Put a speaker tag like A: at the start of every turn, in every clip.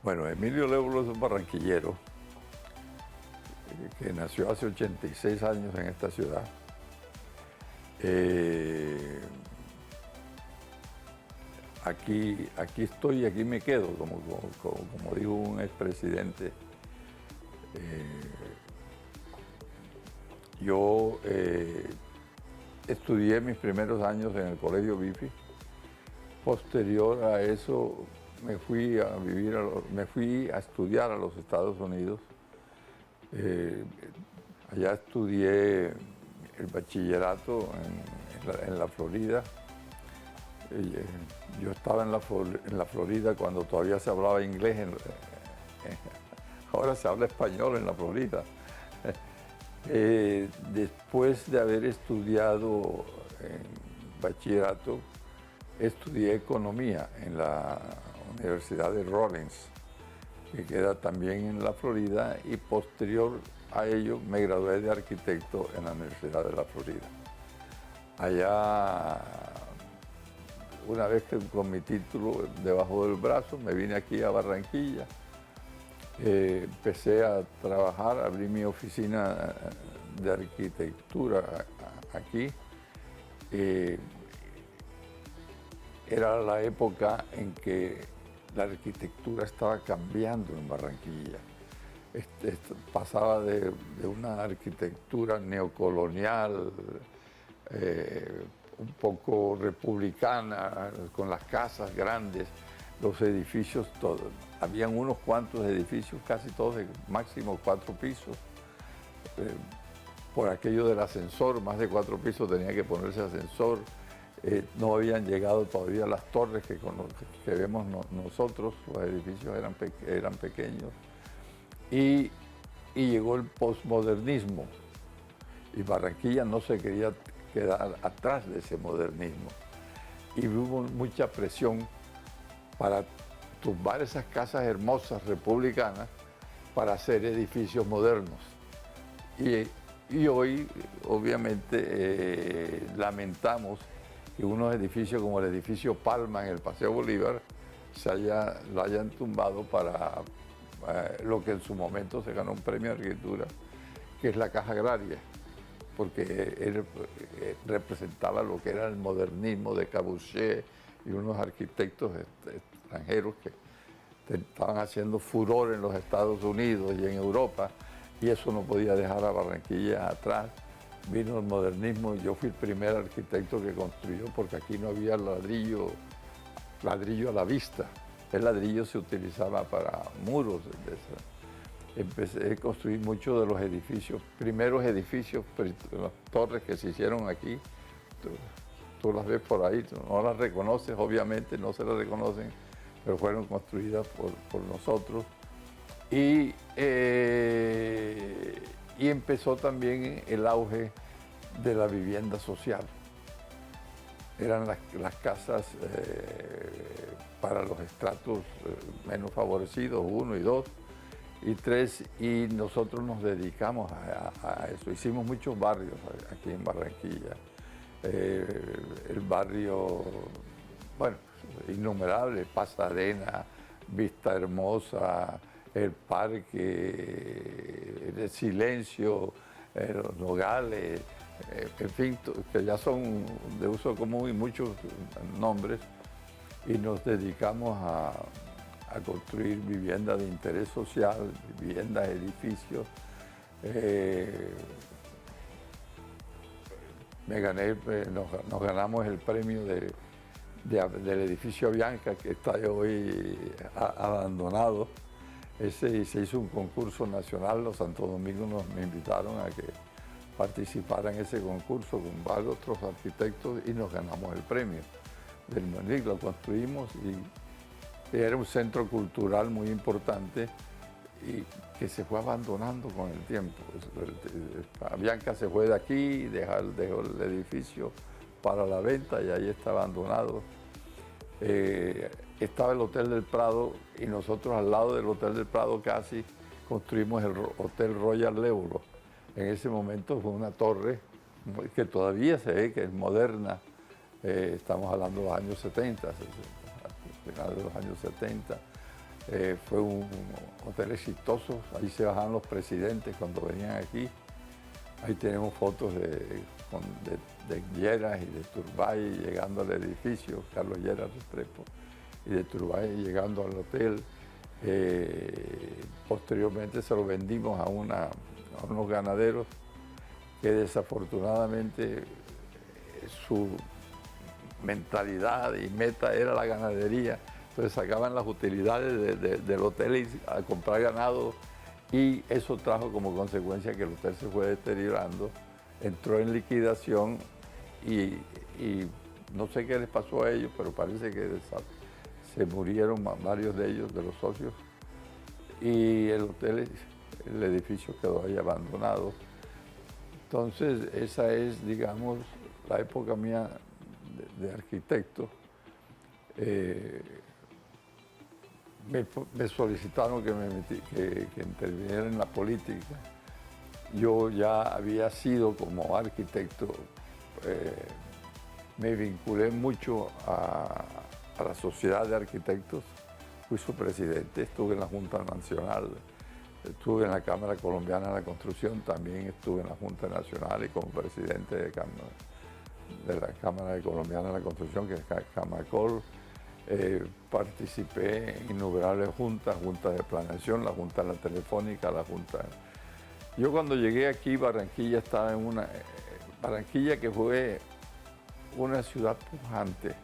A: Bueno, Emilio Lébulo es un barranquillero que nació hace 86 años en esta ciudad. Aquí estoy y aquí me quedo, como dijo un expresidente. Yo estudié mis primeros años en el Colegio Bifi. Posterior a eso me fui a estudiar a los Estados Unidos. Allá estudié el bachillerato en la Florida. Yo estaba en la Florida cuando todavía se hablaba inglés. Ahora se habla español en la Florida. Después de haber estudiado en bachillerato, estudié economía en la Universidad de Rollins, que queda también en la Florida, y posterior a ello me gradué de arquitecto en la Universidad de la Florida. Allá, una vez que con mi título debajo del brazo, me vine aquí a Barranquilla. Empecé a trabajar, abrí mi oficina de arquitectura aquí. Era la época en que la arquitectura estaba cambiando en Barranquilla. Pasaba de una arquitectura neocolonial, un poco republicana, con las casas grandes, los edificios todos. Habían unos cuantos edificios, casi todos de máximo 4 pisos. Por aquello del ascensor, más de 4 pisos tenía que ponerse ascensor. No habían llegado todavía las torres que vemos nosotros, los edificios eran pequeños. Y llegó el posmodernismo. Y Barranquilla no se quería quedar atrás de ese modernismo. Y hubo mucha presión para tumbar esas casas hermosas republicanas para hacer edificios modernos. Y hoy, obviamente, lamentamos que unos edificios como el edificio Palma en el Paseo Bolívar lo hayan tumbado para lo que en su momento se ganó un premio de arquitectura, que es la Caja Agraria, porque él representaba lo que era el modernismo de Corbusier y unos arquitectos extranjeros que estaban haciendo furor en los Estados Unidos y en Europa, y eso no podía dejar a Barranquilla atrás. Vino el modernismo y yo fui el primer arquitecto que construyó, porque aquí no había ladrillo a la vista. El ladrillo se utilizaba para muros. Empecé a construir muchos de los edificios, primeros edificios, las torres que se hicieron aquí. Tú las ves por ahí, no las reconoces, obviamente no se las reconocen, pero fueron construidas por nosotros. Y empezó también el auge de la vivienda social. Eran las casas para los estratos menos favorecidos, 1 y 2 y 3, y nosotros nos dedicamos a eso. Hicimos muchos barrios aquí en Barranquilla. El barrio, bueno, innumerables, Pasadena, Vista Hermosa, el Parque, el Silencio, los Nogales, en fin, que ya son de uso común y muchos nombres, y nos dedicamos a construir viviendas de interés social, viviendas, edificios. Nos ganamos el premio del edificio Avianca, que está hoy abandonado. Se hizo un concurso nacional, los Santo Domingo me invitaron a que participara en ese concurso con varios otros arquitectos y nos ganamos el premio del MONIC. Lo construimos y era un centro cultural muy importante y que se fue abandonando con el tiempo. Avianca se fue de aquí, dejó el edificio para la venta y ahí está abandonado. Estaba el Hotel del Prado y nosotros al lado del Hotel del Prado casi construimos el Hotel Royal Lébulo. En ese momento fue una torre que todavía se ve que es moderna. Estamos hablando de los años 70, al final de los años 70. Fue un hotel exitoso, ahí se bajaban los presidentes cuando venían aquí. Ahí tenemos fotos de Lleras y de Turbay llegando al edificio, Carlos Lleras Restrepo, y de Turbay llegando al hotel. Posteriormente se lo vendimos a unos ganaderos que desafortunadamente su mentalidad y meta era la ganadería. Entonces sacaban las utilidades del hotel a comprar ganado, y eso trajo como consecuencia que el hotel se fue deteriorando, entró en liquidación y no sé qué les pasó a ellos, pero parece que se murieron varios de ellos, de los socios, y el hotel, el edificio quedó ahí abandonado. Entonces esa es, digamos, la época mía de arquitecto. Me solicitaron que interviniera en la política. Yo ya había sido como arquitecto, me vinculé mucho a la Sociedad de Arquitectos, fui su presidente, estuve en la Junta Nacional, estuve en la Cámara Colombiana de la Construcción, también estuve en la Junta Nacional y como presidente de la Cámara Colombiana de la Construcción, que es Camacol. Participé en innumerables juntas de planeación, la Junta de la Telefónica, la Junta... Yo cuando llegué aquí, Barranquilla estaba en Barranquilla, que fue una ciudad pujante.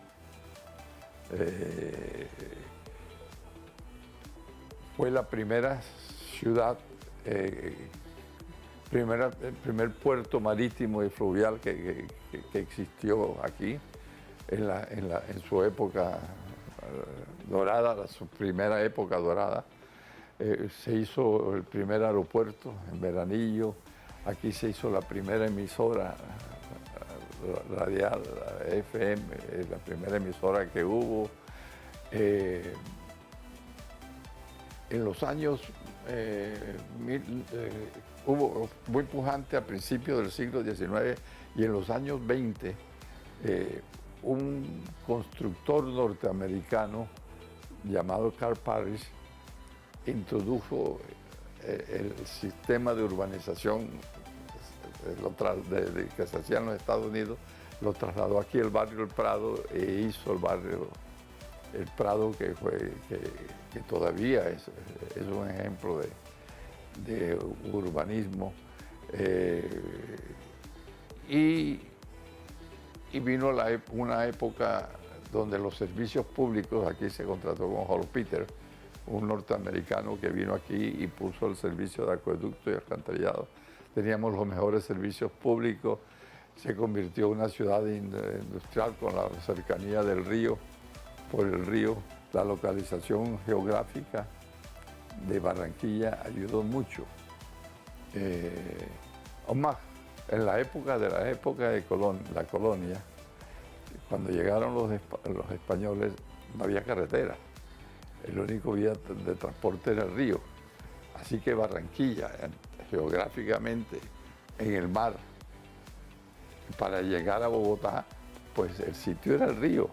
A: Fue la primera ciudad, el primer puerto marítimo y fluvial que existió aquí en su época dorada, su primera época dorada. Se hizo el primer aeropuerto en Veranillo, aquí se hizo la primera emisora radial, la FM, la primera emisora que hubo. En los años, hubo muy pujante a principios del siglo XIX, y en los años 20, un constructor norteamericano llamado Carl Parrish introdujo el sistema de urbanización que se hacía en los Estados Unidos, lo trasladó aquí al barrio El Prado e hizo el barrio El Prado, que todavía es un ejemplo de urbanismo. Y vino una época donde los servicios públicos, aquí se contrató con Hall Peter, un norteamericano que vino aquí y puso el servicio de acueducto y alcantarillado. Teníamos los mejores servicios públicos, se convirtió en una ciudad industrial con la cercanía del río, por el río. La localización geográfica de Barranquilla ayudó mucho. Aún más, en la época de la colonia, cuando llegaron los españoles, no había carretera. El único vía de transporte era el río. Así que Barranquilla, geográficamente, en el mar, para llegar a Bogotá, pues el sitio era el río.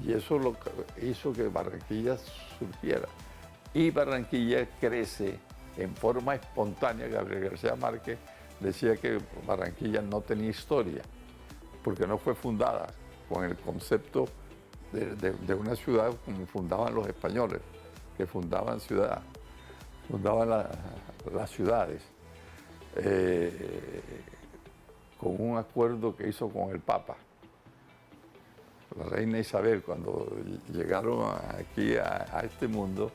A: Y eso hizo que Barranquilla surgiera. Y Barranquilla crece en forma espontánea. Gabriel García Márquez decía que Barranquilla no tenía historia, porque no fue fundada con el concepto de una ciudad como fundaban los españoles, que fundaban las ciudades, con un acuerdo que hizo con el Papa. La reina Isabel, cuando llegaron aquí a este mundo,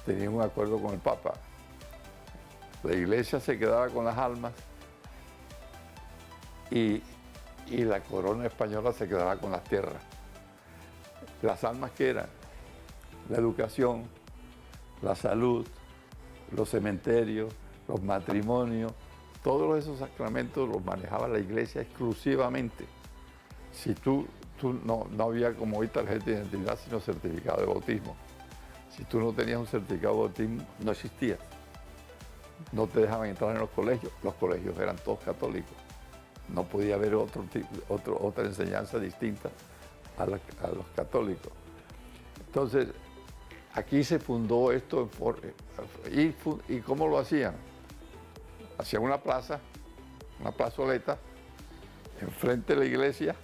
A: tenía un acuerdo con el Papa. La iglesia se quedaba con las almas y la corona española se quedaba con las tierras. Las almas que eran la educación, la salud, los cementerios, los matrimonios, todos esos sacramentos los manejaba la iglesia exclusivamente. Si no había como hoy tarjeta de identidad, sino certificado de bautismo. Si tú no tenías un certificado de bautismo, no existías. No te dejaban entrar en los colegios eran todos católicos. No podía haber otra enseñanza distinta a los católicos. Entonces, aquí se fundó esto. ¿Y cómo lo hacían? Hacían una plaza, una plazoleta, enfrente de la iglesia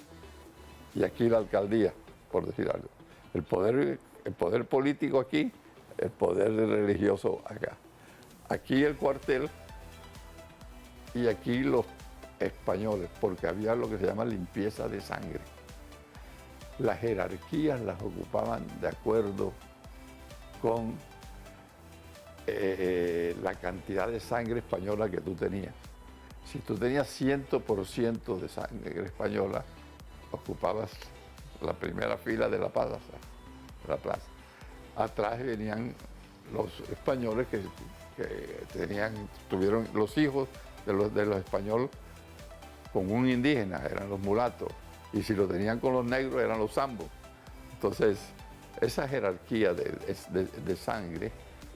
A: y aquí la alcaldía, por decir algo. El poder político aquí, el poder religioso acá. Aquí el cuartel y aquí los españoles, porque había lo que se llama limpieza de sangre. Las jerarquías las ocupaban de acuerdo con la cantidad de sangre española que tú tenías. Si tú tenías 100% de sangre española, ocupabas la primera fila de la plaza. Atrás venían los españoles que tuvieron los hijos de los españoles con un indígena, eran los mulatos, y si lo tenían con los negros eran los zambos. Entonces, esa jerarquía de sangre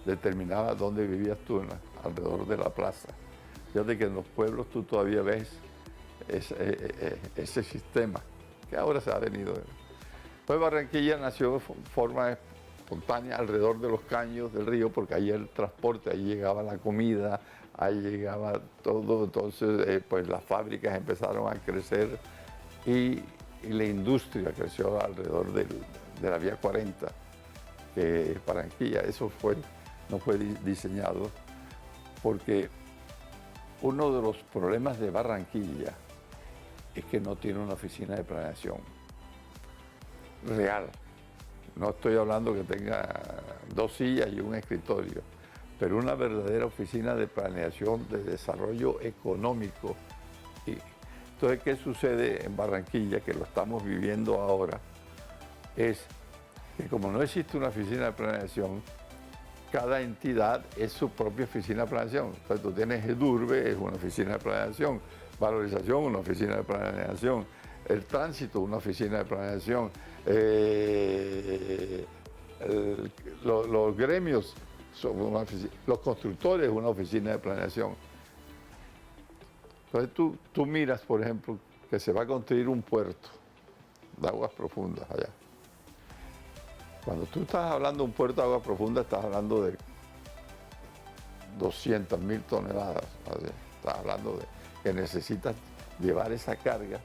A: determinaba dónde vivías tú, alrededor de la plaza. Fíjate que en los pueblos tú todavía ves ese sistema, que ahora se ha venido. Pues Barranquilla nació de forma espontánea alrededor de los caños del río, porque ahí el transporte, ahí llegaba la comida, ahí llegaba todo. Entonces, pues las fábricas empezaron a crecer y la industria creció alrededor de la Vía 40, que es Barranquilla. Eso no fue diseñado porque uno de los problemas de Barranquilla es que no tiene una oficina de planeación real. No estoy hablando que tenga 2 sillas y un escritorio, pero una verdadera oficina de planeación de desarrollo económico. Entonces, ¿qué sucede en Barranquilla? Que lo estamos viviendo ahora, es que como no existe una oficina de planeación, cada entidad es su propia oficina de planeación. Entonces, tú tienes EDURBE, es una oficina de planeación, valorización, una oficina de planeación, el tránsito, una oficina de planeación, los gremios son una oficina, los constructores, una oficina de planeación. Entonces tú miras, por ejemplo, que se va a construir un puerto de aguas profundas allá. Cuando tú estás hablando de un puerto de aguas profundas, estás hablando de 200.000 toneladas. ¿Sí? Estás hablando de que necesitas llevar esa carga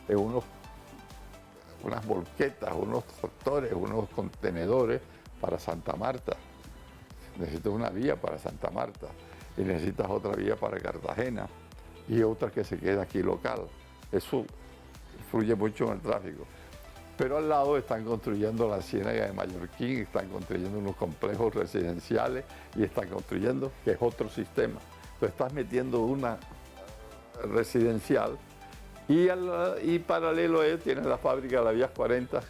A: en unas volquetas, unos tractores, unos contenedores para Santa Marta. Necesitas una vía para Santa Marta y necesitas otra vía para Cartagena y otra que se queda aquí local. Eso influye mucho en el tráfico. Pero al lado están construyendo la Ciénaga de Mallorquín, están construyendo unos complejos residenciales y están construyendo, que es otro sistema. Entonces estás metiendo una residencial y paralelo a él tienes la fábrica de la Vías 40,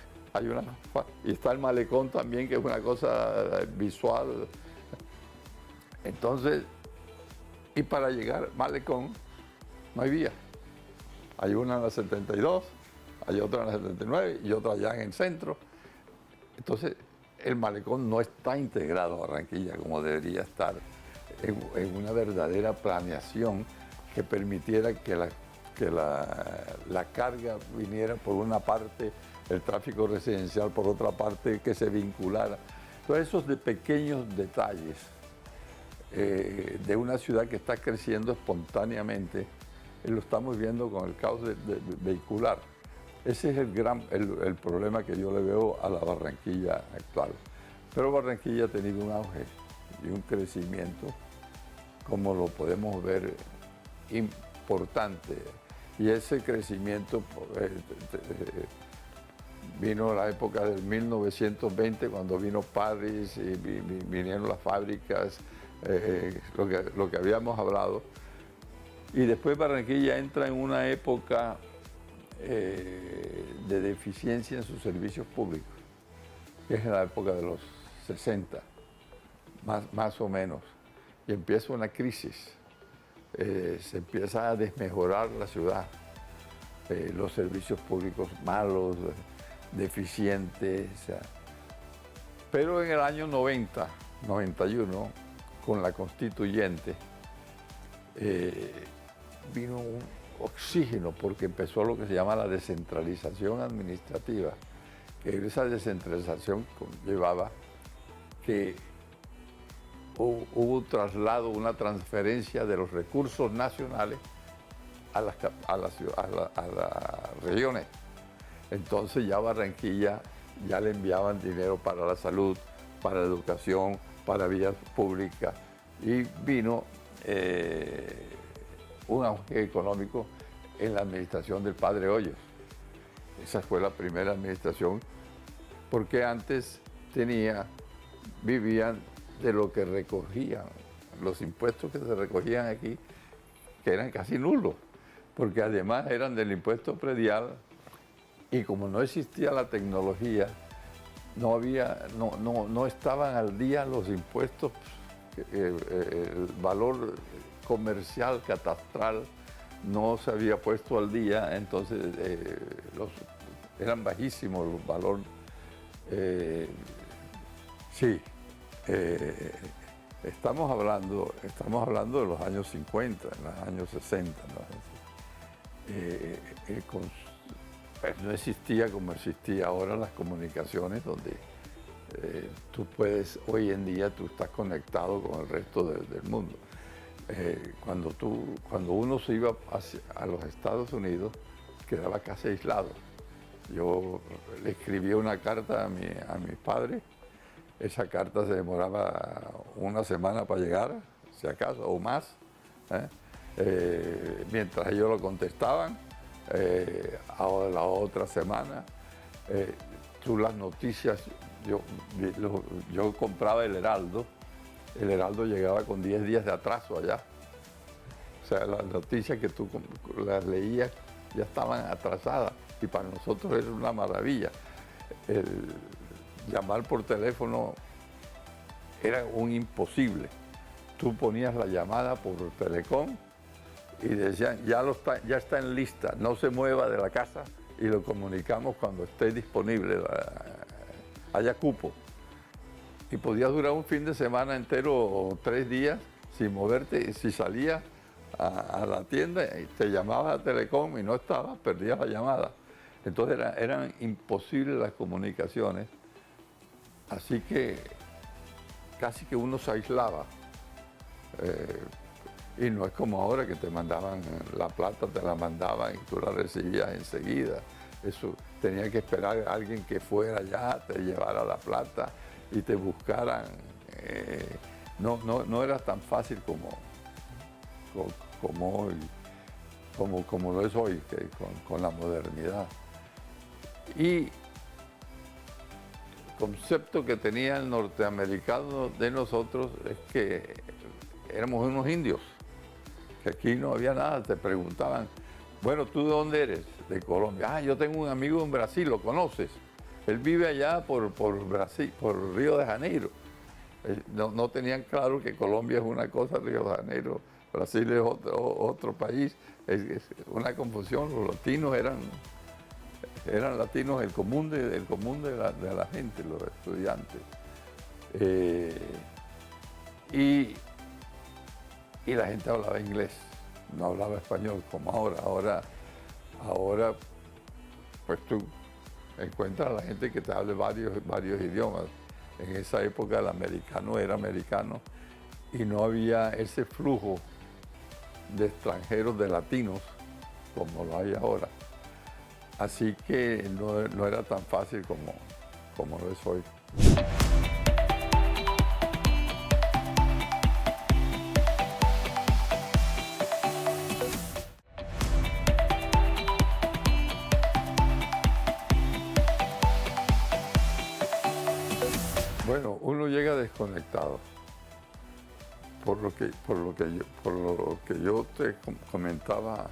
A: y está el malecón también, que es una cosa visual. Entonces, y para llegar al malecón no hay vía. Hay una en la 72, hay otra en la 79 y otra allá en el centro. Entonces, el malecón no está integrado a Barranquilla como debería estar en una verdadera planeación que permitiera que la carga viniera por una parte, el tráfico residencial por otra parte, que se vinculara. Entonces, esos pequeños detalles de una ciudad que está creciendo espontáneamente, lo estamos viendo con el caos vehicular. Ese es el problema que yo le veo a la Barranquilla actual. Pero Barranquilla ha tenido un auge y un crecimiento, como lo podemos ver, importante. Y ese crecimiento vino a la época del 1920, cuando vino París y vinieron las fábricas, lo que habíamos hablado. Y después Barranquilla entra en una época de deficiencia en sus servicios públicos, que es la época de los 60, más o menos. Y empieza una crisis. Se empieza a desmejorar la ciudad, los servicios públicos malos, deficientes. Pero en el año 90, 91, con la constituyente, vino un oxígeno porque empezó lo que se llama la descentralización administrativa, que esa descentralización conllevaba que hubo un traslado, una transferencia de los recursos nacionales a las regiones. Entonces ya Barranquilla ya le enviaban dinero para la salud, para la educación, para vías públicas, y vino un auge económico en la administración del padre Hoyos. Esa fue la primera administración, porque antes vivían de lo que recogían, los impuestos que se recogían aquí, que eran casi nulos, porque además eran del impuesto predial, y como no existía la tecnología, no estaban al día los impuestos, el valor comercial, catastral, no se había puesto al día, entonces eran bajísimos los valores. Sí, estamos hablando de los años 50, en los años 60, ¿no? Pues no existía como existía ahora las comunicaciones, donde hoy en día tú estás conectado con el resto del mundo. Cuando uno se iba a los Estados Unidos, quedaba casi aislado. Yo le escribía una carta a mis padres, esa carta se demoraba una semana para llegar, si acaso, o más, mientras ellos lo contestaban. Ahora la otra semana, tú las noticias, yo compraba el Heraldo llegaba con 10 días de atraso allá. O sea, las noticias que tú las leías ya estaban atrasadas, y para nosotros era una maravilla. El llamar por teléfono era un imposible. Tú ponías la llamada por Telecom y decían, ya está en lista, no se mueva de la casa, y lo comunicamos cuando esté disponible, haya cupo. Y podías durar un fin de semana entero o 3 días sin moverte, y si salías a la tienda y te llamabas a Telecom y no estabas, perdías la llamada. Entonces eran imposibles las comunicaciones, así que casi que uno se aislaba. Y no es como ahora, que te mandaban la plata, te la mandaban y tú la recibías enseguida. Eso tenía que esperar a alguien que fuera allá, te llevara la plata y te buscaran. No era tan fácil como lo es hoy, con la modernidad. Y el concepto que tenía el norteamericano de nosotros es que éramos unos indios, que aquí no había nada. Te preguntaban, bueno, ¿tú de dónde eres? De Colombia. Ah, yo tengo un amigo en Brasil, ¿lo conoces? Él vive allá por Brasil, por Río de Janeiro. No tenían claro que Colombia es una cosa, Río de Janeiro, Brasil es otro país. Es una confusión. Los latinos eran latinos, el común de la gente, los estudiantes. Y la gente hablaba inglés, no hablaba español como ahora. Ahora, pues tú encuentras a la gente que te hable varios idiomas. En esa época el americano era americano y no había ese flujo de extranjeros, de latinos, como lo hay ahora. Así que no era tan fácil como lo es hoy. Bueno, uno llega desconectado. Por lo que yo te comentaba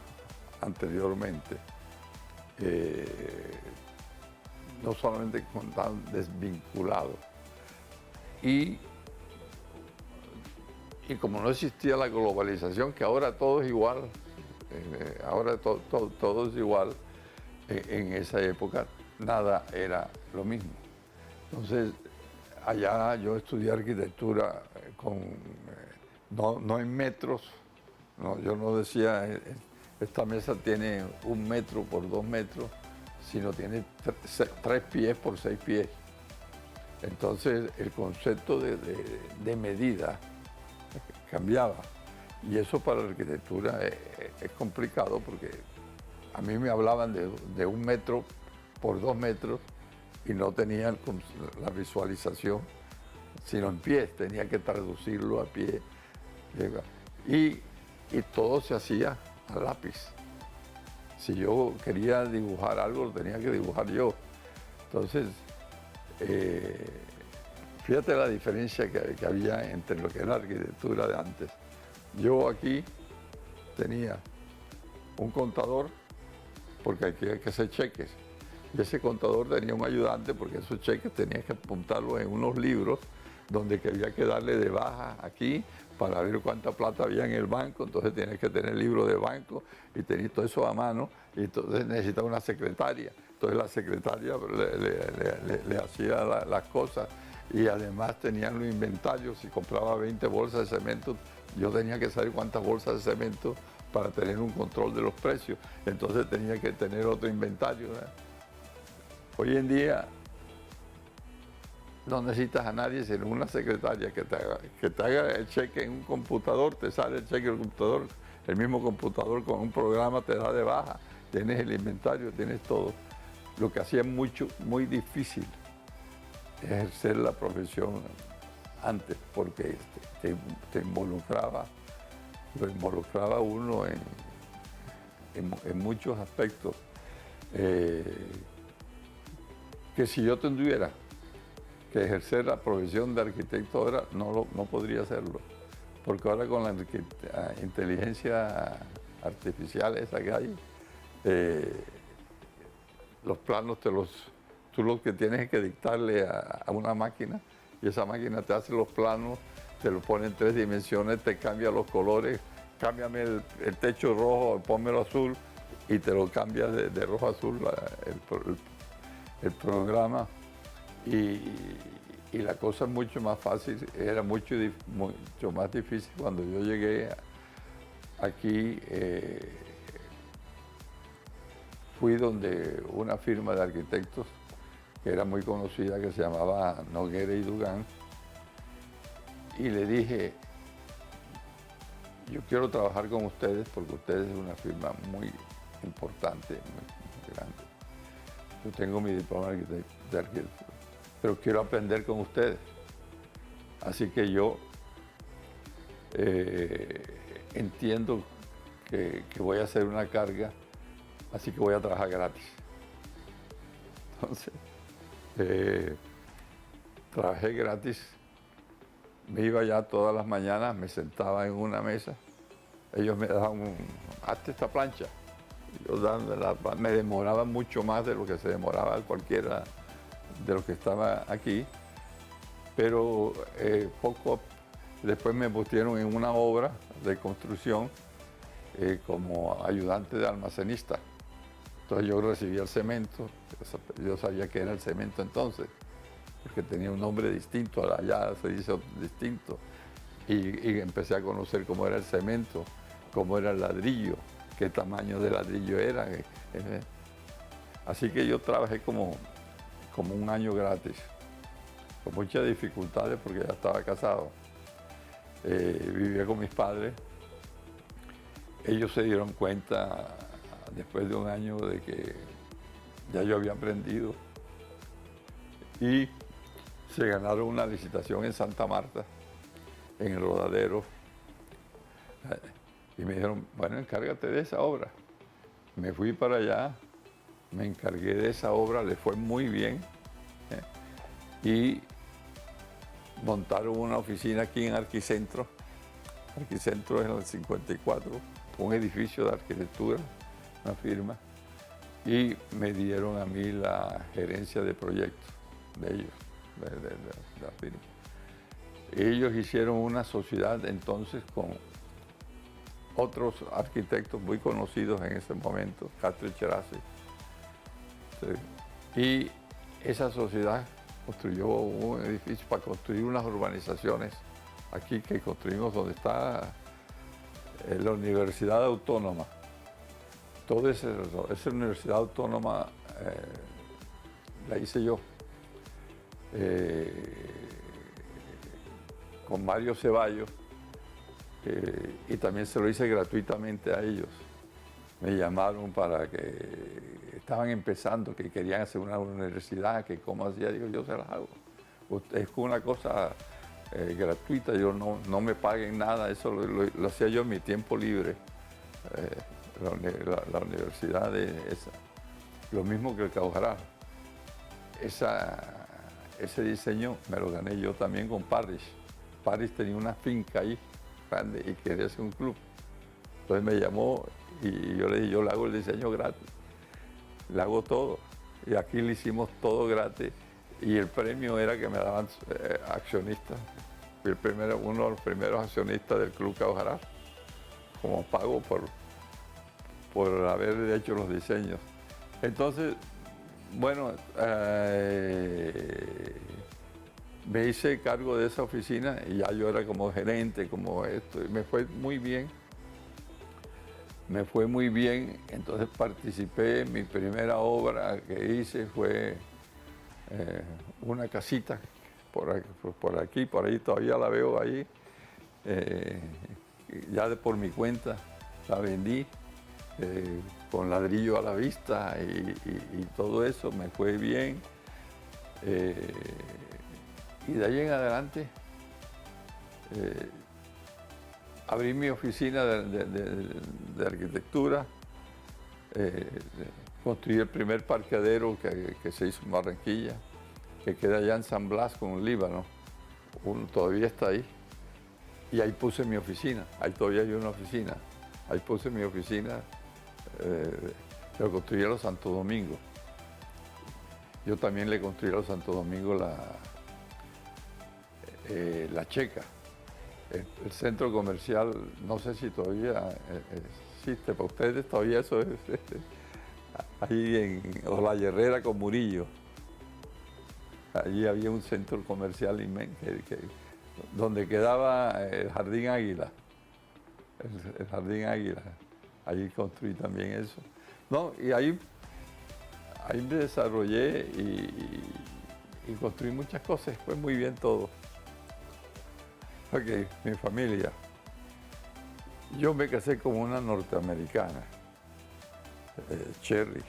A: anteriormente, no solamente tan desvinculado. Y como no existía la globalización, que ahora todo es igual, todo es igual, en esa época nada era lo mismo. Entonces, allá yo estudié arquitectura no en metros. No, yo no decía, esta mesa tiene 1 metro por 2 metros, sino tiene 3 pies por 6 pies. Entonces el concepto de medida cambiaba. Y eso para la arquitectura es complicado porque a mí me hablaban de 1 metro por 2 metros y no tenían la visualización, sino en pies, tenía que traducirlo a pie. Y todo se hacía a lápiz. Si yo quería dibujar algo, lo tenía que dibujar yo. Entonces, fíjate la diferencia que había entre lo que era la arquitectura de antes. Yo aquí tenía un contador, porque aquí hay que hacer cheques. Y ese contador tenía un ayudante, porque esos cheques tenías que apuntarlos en unos libros donde había que darle de baja aquí para ver cuánta plata había en el banco. Entonces tienes que tener el libro de banco y tener todo eso a mano. Y entonces necesitas una secretaria. Entonces la secretaria le hacía las cosas. Y además tenían los inventarios. Si compraba 20 bolsas de cemento, yo tenía que saber cuántas bolsas de cemento para tener un control de los precios. Entonces tenía que tener otro inventario, ¿verdad? Hoy en día no necesitas a nadie sino una secretaria que te haga el cheque en un computador, te sale el cheque en el computador, el mismo computador con un programa te da de baja, tienes el inventario, tienes todo. Lo que hacía muy difícil ejercer la profesión antes, porque te involucraba, lo involucraba uno en muchos aspectos. Que si yo tuviera que ejercer la profesión de arquitecto ahora, no podría hacerlo. Porque ahora con la inteligencia artificial esa que hay, los planos tú lo que tienes es que dictarle a una máquina y esa máquina te hace los planos, te lo pone en 3 dimensiones, te cambia los colores, cámbiame el techo rojo, pónmelo azul y te lo cambia de rojo a azul el programa. Y la cosa es mucho más fácil, era mucho más difícil cuando yo llegué aquí. Fui donde una firma de arquitectos que era muy conocida, que se llamaba Noguera y Dugán, y le dije, yo quiero trabajar con ustedes porque ustedes es una firma muy importante, muy grande. Yo tengo mi diploma de arquitectura, pero quiero aprender con ustedes. Así que yo entiendo que voy a hacer una carga, así que voy a trabajar gratis. Entonces, trabajé gratis, me iba ya todas las mañanas, me sentaba en una mesa, ellos me daban hazte esta plancha. Yo me demoraba mucho más de lo que se demoraba cualquiera de los que estaba aquí, pero después me pusieron en una obra de construcción como ayudante de almacenista. Entonces yo recibía el cemento, yo sabía que era el cemento entonces, porque tenía un nombre distinto, allá se dice distinto, y empecé a conocer cómo era el cemento, cómo era el ladrillo, qué tamaño de ladrillo era. Así que yo trabajé como 1 año gratis, con muchas dificultades porque ya estaba casado. Vivía con mis padres. Ellos se dieron cuenta después de 1 año de que ya yo había aprendido y se ganaron una licitación en Santa Marta, en el Rodadero. Y me dijeron, bueno, encárgate de esa obra. Me fui para allá, me encargué de esa obra, le fue muy bien. Y montaron una oficina aquí en Arquicentro. Arquicentro es en el 54, un edificio de arquitectura, una firma. Y me dieron a mí la gerencia de proyectos de ellos, de la firma. Ellos hicieron una sociedad entonces con otros arquitectos muy conocidos en ese momento, Castro Cherasi. Sí. Y esa sociedad construyó un edificio para construir unas urbanizaciones aquí que construimos donde está la Universidad Autónoma. Toda esa Universidad Autónoma la hice yo. eh, con Mario Ceballos, y también se lo hice gratuitamente a ellos. Me llamaron para que estaban empezando, que querían hacer una universidad, que cómo hacía, digo, yo se las hago. Es una cosa gratuita, yo no me paguen nada, eso lo hacía yo en mi tiempo libre, la universidad de esa. Lo mismo que el Cabo Jarabo. Ese diseño me lo gané yo también con Parrish. Parrish tenía una finca ahí grande y quería hacer un club. Entonces me llamó y yo le dije, yo le hago el diseño gratis, le hago todo. Y aquí le hicimos todo gratis y el premio era que me daban accionistas. Fui uno de los primeros accionistas del Club Cabo Jarabo, como pago por haber hecho los diseños. Entonces, bueno, me hice cargo de esa oficina y ya yo era como gerente, como esto, y me fue muy bien. Me fue muy bien, entonces participé. Mi primera obra que hice fue una casita por aquí, por ahí todavía la veo ahí, ya por mi cuenta la vendí. Con ladrillo a la vista y todo eso, me fue bien. Y de ahí en adelante abrí mi oficina de arquitectura, construí el primer parqueadero que se hizo en Barranquilla, que queda allá en San Blas con Líbano, todavía está ahí. Y ahí puse mi oficina, ahí todavía hay una oficina, ahí puse mi oficina. Lo construí a los Santo Domingo. Yo también le construí a los Santo Domingo la Checa. El centro comercial, no sé si todavía existe, para ustedes todavía eso es ahí en La Herrera con Murillo. Allí había un centro comercial inmenso, donde quedaba el Jardín Águila. El Jardín Águila. Ahí construí también eso. No, y ahí me desarrollé y construí muchas cosas. Fue muy bien todo. Ok, mi familia. Yo me casé con una norteamericana, Cherry.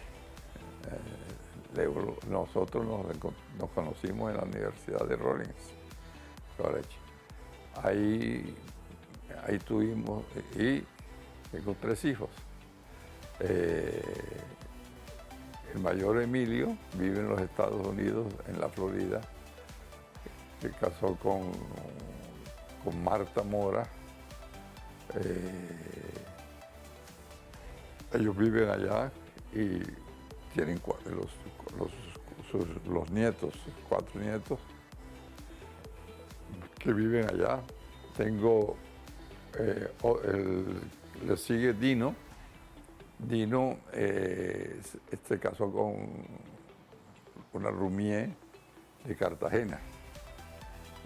A: Nosotros nos conocimos en la Universidad de Rollins College. Ahí tuvimos, y tengo 3 hijos. El mayor Emilio vive en los Estados Unidos, en la Florida. Se casó con Marta Mora. Ellos viven allá y tienen los nietos, 4 nietos que viven allá. Tengo, le sigue Dino. Dino se casó con una Rumier de Cartagena.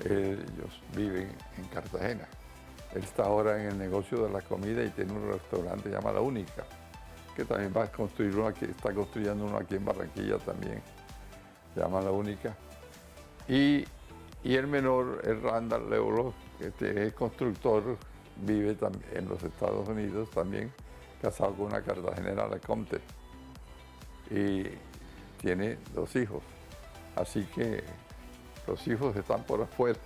A: Ellos viven en Cartagena. Él está ahora en el negocio de la comida y tiene un restaurante que se llama La Única, que también va a construir uno aquí, está construyendo uno aquí en Barranquilla también, se llama La Única. Y el menor es Randall Leolo, que es constructor, vive también en los Estados Unidos también, casado con una cartagenera, la Comte, y tiene 2 hijos. Así que los hijos están por afuera.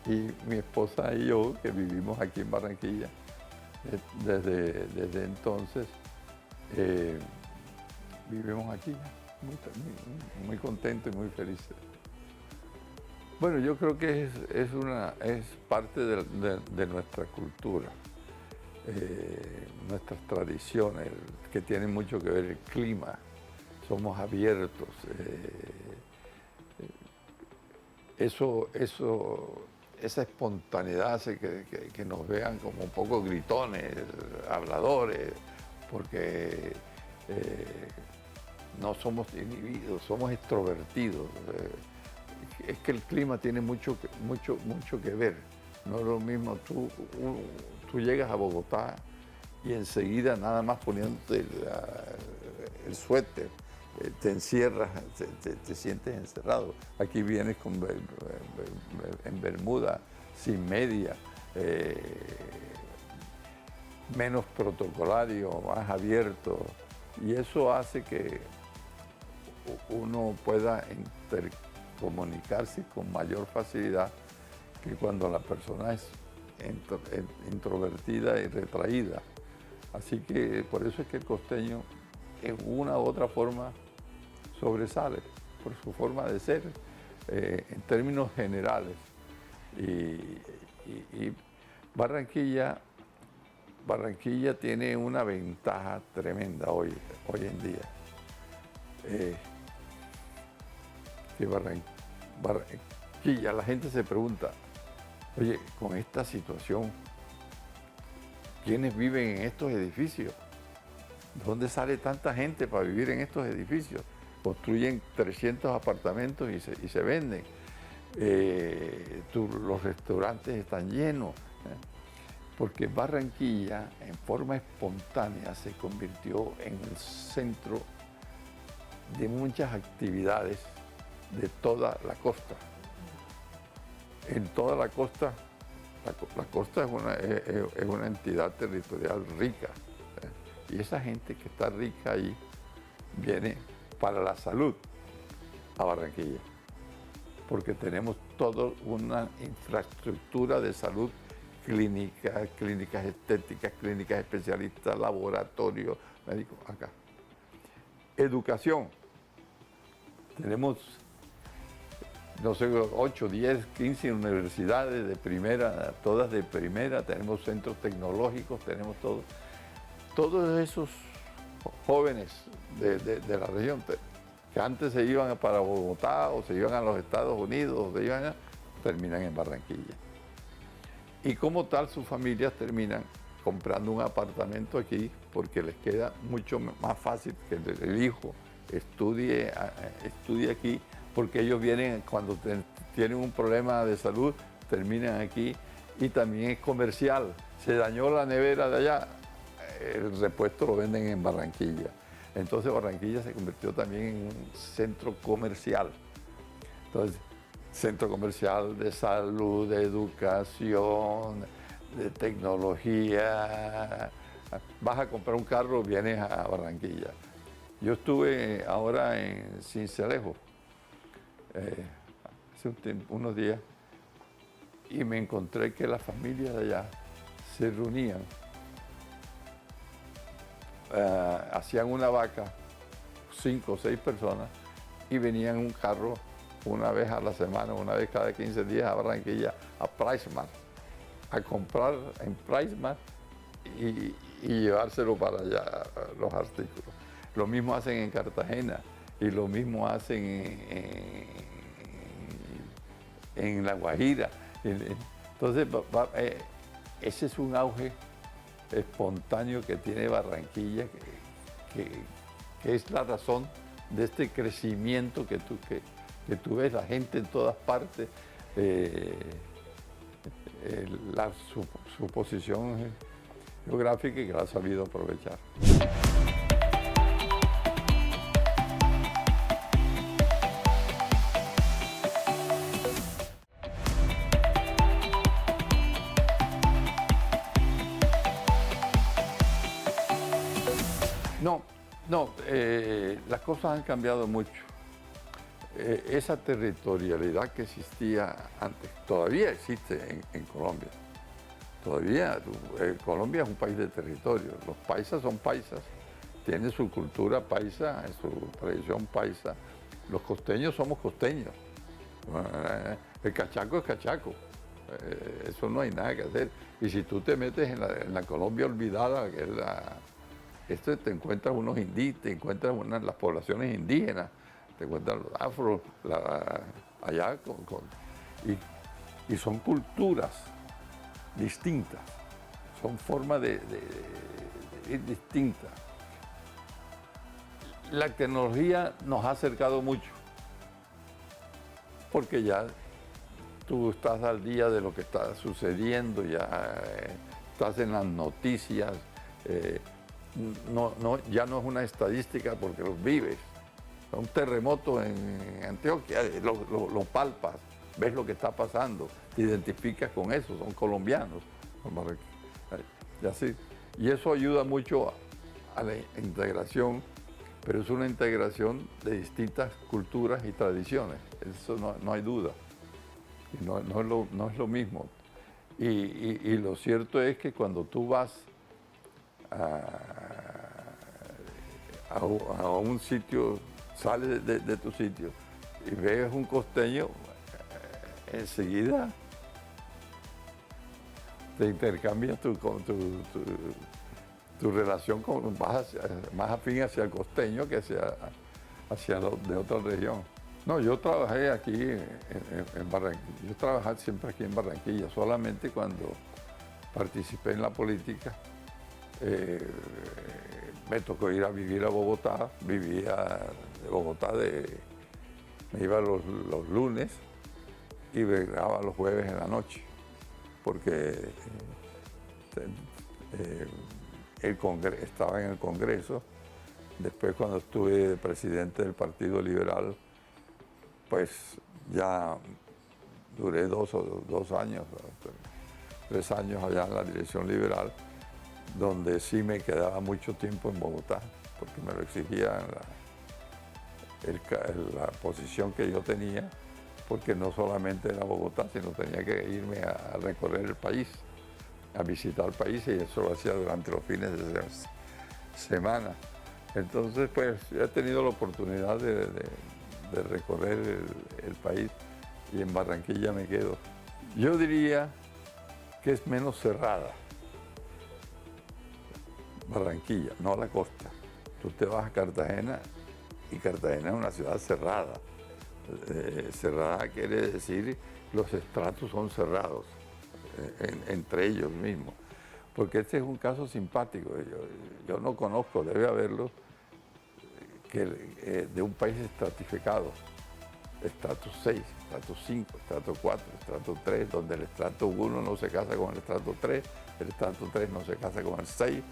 A: Y mi esposa y yo, que vivimos aquí en Barranquilla, desde entonces, vivimos aquí, muy contentos y muy felices. Bueno, yo creo que es parte de nuestra cultura, nuestras tradiciones, que tienen mucho que ver el clima. Somos abiertos. Esa espontaneidad hace que nos vean como un poco gritones, habladores, porque no somos inhibidos, somos extrovertidos. Es que el clima tiene mucho que ver. No es lo mismo, tú llegas a Bogotá y enseguida nada más poniéndote el suéter te encierras, te sientes encerrado. Aquí vienes en bermuda, sin media, menos protocolario, más abierto, y eso hace que uno pueda intercomunicarse con mayor facilidad que cuando la persona es introvertida y retraída. Así que por eso es que el costeño en una u otra forma sobresale, por su forma de ser, en términos generales. Y Barranquilla tiene una ventaja tremenda hoy en día. Que Barranquilla, la gente se pregunta, oye, con esta situación, ¿quiénes viven en estos edificios? ¿Dónde sale tanta gente para vivir en estos edificios? Construyen 300 apartamentos y se venden. Los restaurantes están llenos. Porque Barranquilla, en forma espontánea, se convirtió en el centro de muchas actividades de toda la costa. En toda la costa, la costa es una entidad territorial rica. Y esa gente que está rica ahí viene para la salud a Barranquilla. Porque tenemos toda una infraestructura de salud, clínicas estéticas, clínicas especialistas, laboratorios, médicos, acá. Educación. Tenemos, no sé, 8, 10, 15 universidades de primera, todas de primera, tenemos centros tecnológicos, tenemos todo. Todos esos jóvenes de la región que antes se iban para Bogotá o se iban a los Estados Unidos, terminan en Barranquilla. Y como tal, sus familias terminan comprando un apartamento aquí porque les queda mucho más fácil que el hijo estudie aquí, porque ellos vienen cuando tienen un problema de salud, terminan aquí, y también es comercial. Se dañó la nevera de allá, el repuesto lo venden en Barranquilla. Entonces Barranquilla se convirtió también en un centro comercial. Entonces, centro comercial de salud, de educación, de tecnología. Vas a comprar un carro, vienes a Barranquilla. Yo estuve ahora en Sincelejo, hace unos días, y me encontré que las familias de allá se reunían, hacían una vaca, 5 o 6 personas, y venían en un carro una vez a la semana, una vez cada 15 días a Barranquilla, a PriceMart, a comprar en PriceMart y llevárselo para allá, los artículos. Lo mismo hacen en Cartagena y lo mismo hacen en La Guajira. Entonces, ese es un auge espontáneo que tiene Barranquilla, que es la razón de este crecimiento que tú ves, la gente en todas partes, su posición geográfica, y que la ha sabido aprovechar. No, las cosas han cambiado mucho. Esa territorialidad que existía antes, todavía existe en Colombia. Todavía Colombia es un país de territorio. Los paisas son paisas, tienen su cultura paisa, su tradición paisa. Los costeños somos costeños. El cachaco es cachaco. Eso no hay nada que hacer. Y si tú te metes en la Colombia olvidada, que es te encuentras unos indígenas, te encuentras las poblaciones indígenas, te encuentras los afros, allá, y son culturas distintas, son formas de ir distintas. La tecnología nos ha acercado mucho, porque ya tú estás al día de lo que está sucediendo, ya estás en las noticias, ya no es una estadística porque los vives. un terremoto en Antioquia, lo palpas, ves lo que está pasando, te identificas con eso, son colombianos. Y así. Y eso ayuda mucho a la integración, pero es una integración de distintas culturas y tradiciones, eso no hay duda. Y no es lo mismo. Y lo cierto es que cuando tú vas a un sitio, sales de tu sitio y ves un costeño, enseguida te intercambias tu relación más afín hacia el costeño que hacia de otra región. No, yo trabajé aquí en Barranquilla, yo trabajé siempre aquí en Barranquilla, solamente cuando participé en la política me tocó ir a vivir a Bogotá, vivía de Bogotá, me iba los lunes y llegaba los jueves en la noche, porque estaba en el Congreso. Después, cuando estuve presidente del Partido Liberal, pues ya duré dos años, 3 años allá en la dirección liberal, donde sí me quedaba mucho tiempo en Bogotá, porque me lo exigía la posición que yo tenía, porque no solamente era Bogotá, sino tenía que irme a recorrer el país, a visitar el país, y eso lo hacía durante los fines de semana. Entonces, pues, he tenido la oportunidad de recorrer el país, y en Barranquilla me quedo. Yo diría que es menos cerrada Barranquilla, no la costa. Tú te vas a Cartagena y Cartagena es una ciudad cerrada. Cerrada quiere decir los estratos son cerrados entre ellos mismos. Porque este es un caso simpático. Yo no conozco, debe haberlo, de un país estratificado. Estrato 6, estrato 5, estrato 4, estrato 3, donde el estrato 1 no se casa con el estrato 3, el estrato 3 no se casa con el 6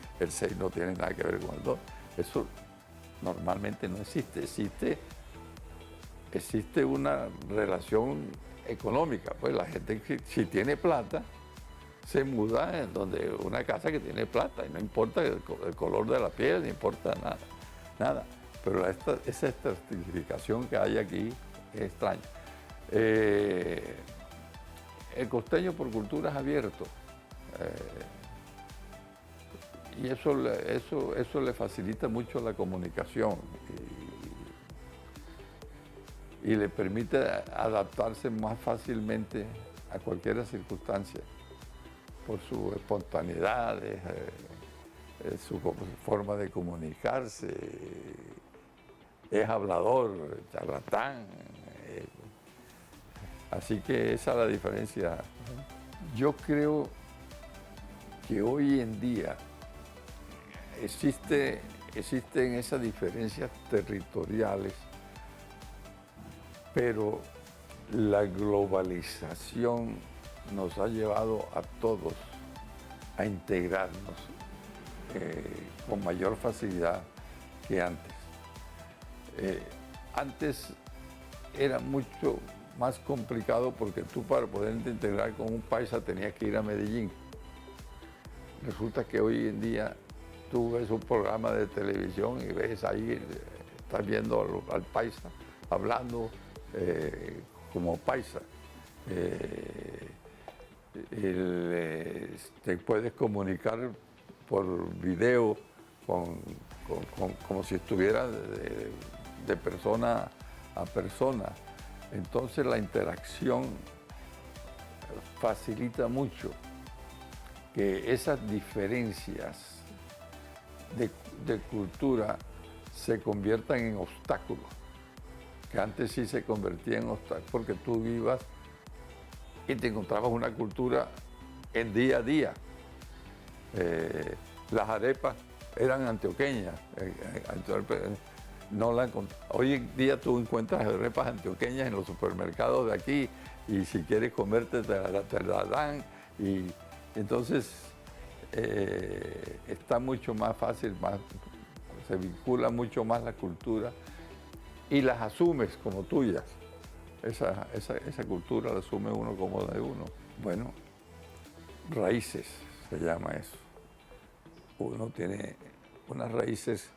A: no tiene nada que ver con el 2. Eso normalmente no existe. Existe una relación económica. Pues la gente, si tiene plata, se muda en donde una casa que tiene plata, y no importa el color de la piel, no importa nada. Pero esa estratificación que hay aquí es extraña. El costeño por cultura es abierto, y eso le facilita mucho la comunicación y le permite adaptarse más fácilmente a cualquier circunstancia por su espontaneidad, su forma de comunicarse, es hablador, charlatán. Así que esa es la diferencia. Yo creo que hoy en día existen esas diferencias territoriales, pero la globalización nos ha llevado a todos a integrarnos con mayor facilidad que antes. Antes era mucho más complicado porque tú, para poderte integrar con un paisa, tenías que ir a Medellín. Resulta que hoy en día tú ves un programa de televisión y ves ahí, estás viendo al paisa hablando como paisa. Te puedes comunicar por video como si estuvieras de persona a persona. Entonces la interacción facilita mucho que esas diferencias de cultura se conviertan en obstáculos, que antes sí se convertía en obstáculos, porque tú vivas y te encontrabas una cultura en día a día. Las arepas eran antioqueñas. Hoy en día tú encuentras arepas antioqueñas en los supermercados de aquí, y si quieres comerte te la dan. Y entonces está mucho más fácil, se vincula mucho más la cultura, y las asumes como tuyas. Esa cultura la asume uno como de uno. Bueno, raíces se llama eso. Uno tiene unas raíces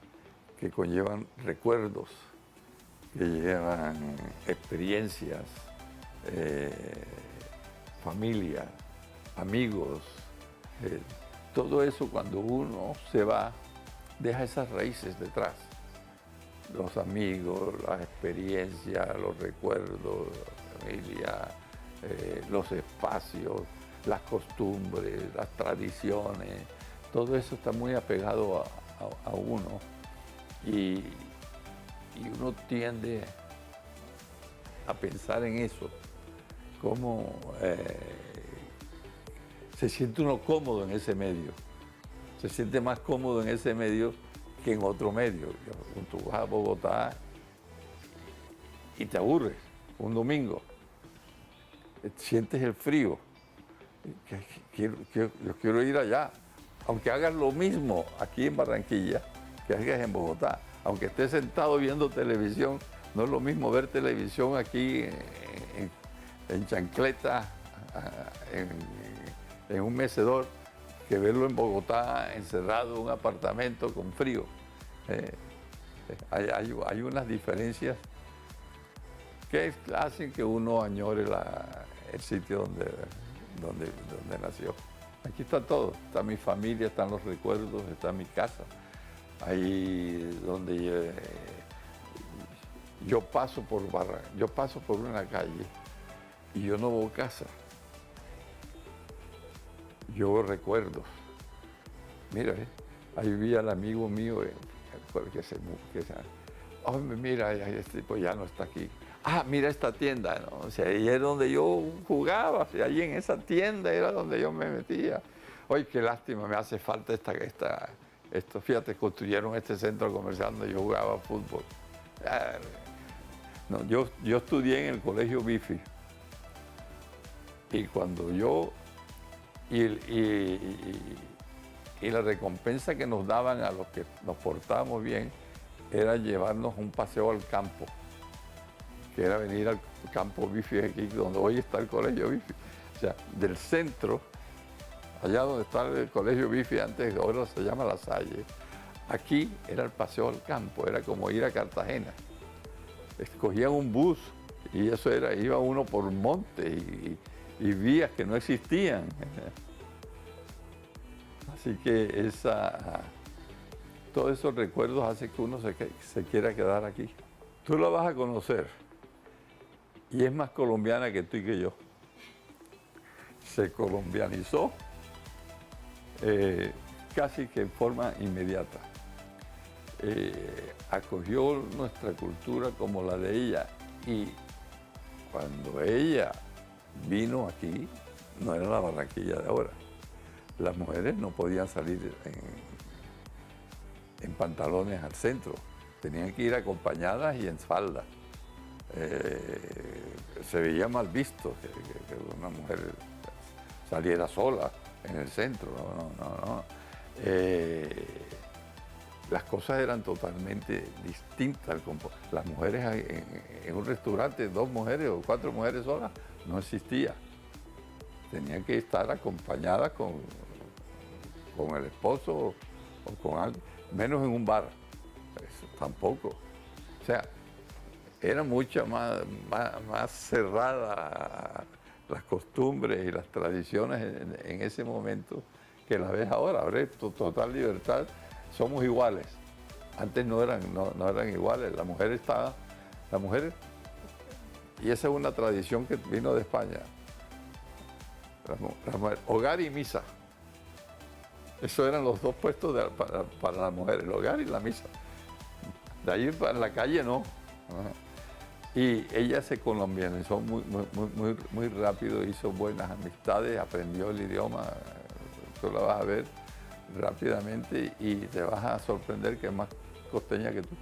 A: que conllevan recuerdos, que llevan experiencias, familia, amigos. Todo eso cuando uno se va, deja esas raíces detrás. Los amigos, las experiencias, los recuerdos, la familia, los espacios, las costumbres, las tradiciones, todo eso está muy apegado a uno y uno tiende a pensar en eso, cómo se siente uno cómodo en ese medio, se siente más cómodo en ese medio que en otro medio. Tú vas a Bogotá y te aburres un domingo, sientes el frío, yo quiero ir allá, aunque hagas lo mismo aquí en Barranquilla que hagas en Bogotá, aunque estés sentado viendo televisión, no es lo mismo ver televisión aquí en chancleta, en un mecedor, que verlo en Bogotá encerrado en un apartamento con frío. Hay unas diferencias que hacen que uno añore el sitio donde nació. Aquí está todo, está mi familia, están los recuerdos, está mi casa. Ahí donde yo paso por una calle y yo no veo casa. Yo veo recuerdos. Mira, ahí vi al amigo mío mira, este tipo ya no está aquí. Ah, mira esta tienda, ¿no? O sea, ahí es donde yo jugaba, o sea, ahí en esa tienda era donde yo me metía. Oye, qué lástima, me hace falta esto. Fíjate, construyeron este centro comercial donde yo jugaba fútbol. No, yo estudié en el colegio Bifi. Y cuando y la recompensa que nos daban a los que nos portábamos bien era llevarnos un paseo al campo, que era venir al campo Bifi aquí, donde hoy está el colegio Bifi. O sea, del centro, allá donde está el colegio Bifi, antes, ahora se llama La Salle, aquí era el paseo al campo, era como ir a Cartagena. Escogían un bus y eso era, iba uno por monte y vías que no existían. Así que todos esos recuerdos hacen que uno se quiera quedar aquí. Tú la vas a conocer y es más colombiana que tú y que yo. Se colombianizó casi que en forma inmediata. Acogió nuestra cultura como la de ella y cuando ella vino aquí, no era la Barranquilla de ahora. Las mujeres no podían salir en pantalones al centro, tenían que ir acompañadas y en falda. Se veía mal visto que una mujer saliera sola en el centro, no. Las cosas eran totalmente distintas. Las mujeres en un restaurante, 2 mujeres o 4 mujeres solas, no existía. Tenían que estar acompañadas con el esposo o con alguien, menos en un bar. Eso tampoco. O sea, era mucho más cerrada las costumbres y las tradiciones en ese momento que la ves ahora. Ahora es total libertad, somos iguales. Antes no eran iguales, la mujer, y esa es una tradición que vino de España, la mujer, hogar y misa. Esos eran los 2 puestos para las mujeres, el hogar y la misa. De ahí para la calle no. Y ella se colombianizó muy rápido, hizo buenas amistades, aprendió el idioma, tú la vas a ver rápidamente y te vas a sorprender que es más costeña que tú.